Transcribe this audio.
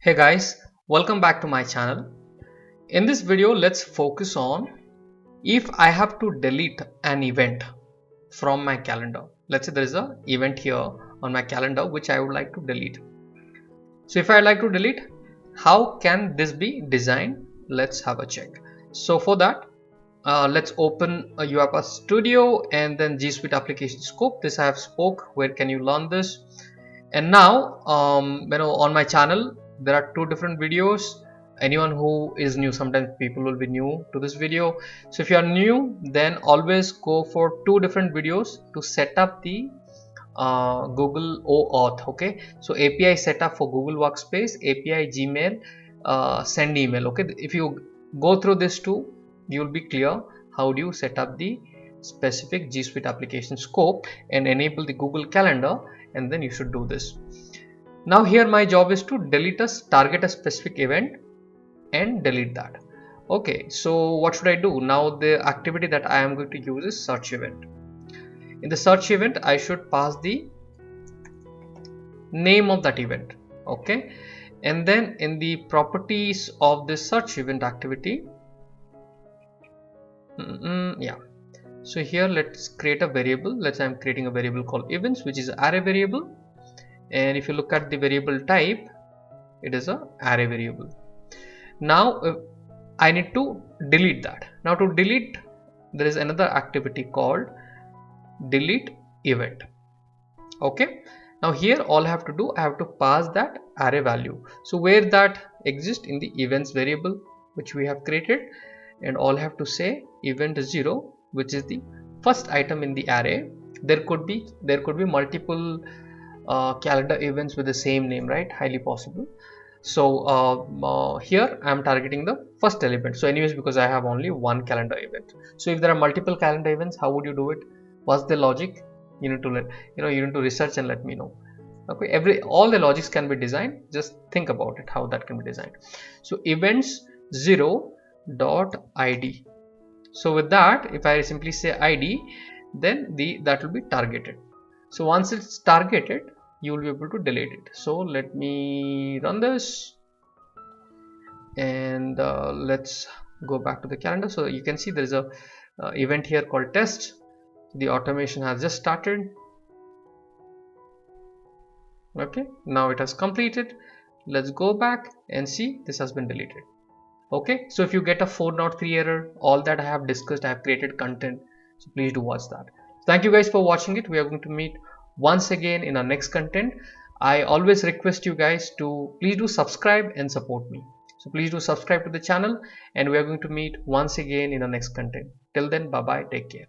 Hey guys, welcome back to my channel. In this video, let's focus on if I have to delete an event from my calendar. Let's say there is an event here on my calendar which I would like to delete. So if I like to delete, how can this be designed? Let's have a check. So for that, let's open a UiPath Studio and then G Suite application scope. This I have spoke. Where can you learn this? And now on my channel there are two different videos. Anyone who is new, sometimes people will be new to this video, so if you are new, then always go for two different videos to set up the Google OAuth. Okay, so API setup for Google Workspace, API Gmail, send email. Okay, if you go through this two, you will be clear how do you set up the specific G Suite application scope and enable the Google Calendar, and then you should do this. Now here my job is to target a specific event and delete that. Okay, so what should I do now? The activity that I am going to use is search event. In the search event, I should pass the name of that event. Okay, and then in the properties of this search event activity, yeah, so here let's create a variable. Let's say I'm creating a variable called events, which is array variable, and if you look at the variable type, it is a array variable. Now I need to delete that. Now to delete, there is another activity called delete event. Okay, now here all I have to do, I have to pass that array value. So where that exists in the events variable which we have created, and all I have to say event 0, which is the first item in the array. There could be multiple calendar events with the same name, right? Highly possible. So here I am targeting the first element. So anyways, because I have only one calendar event, so if there are multiple calendar events, how would you do it? What's the logic? You need to research and let me know. Okay, all the logics can be designed. Just think about it, how that can be designed. So events 0 dot id. So with that, if I simply say id, then that will be targeted. So once it's targeted, you will be able to delete it. So let me run this, and let's go back to the calendar. So you can see there is a event here called test. The automation has just started. Okay, now it has completed. Let's go back and see this has been deleted. Okay, so if you get a 403 error, all that I have discussed, I have created content, so please do watch that. Thank you guys for watching it. We are going to meet once again in our next content. I always request you guys to please do subscribe and support me. So please do subscribe to the channel, and we are going to meet once again in our next content. Till then, bye bye, take care.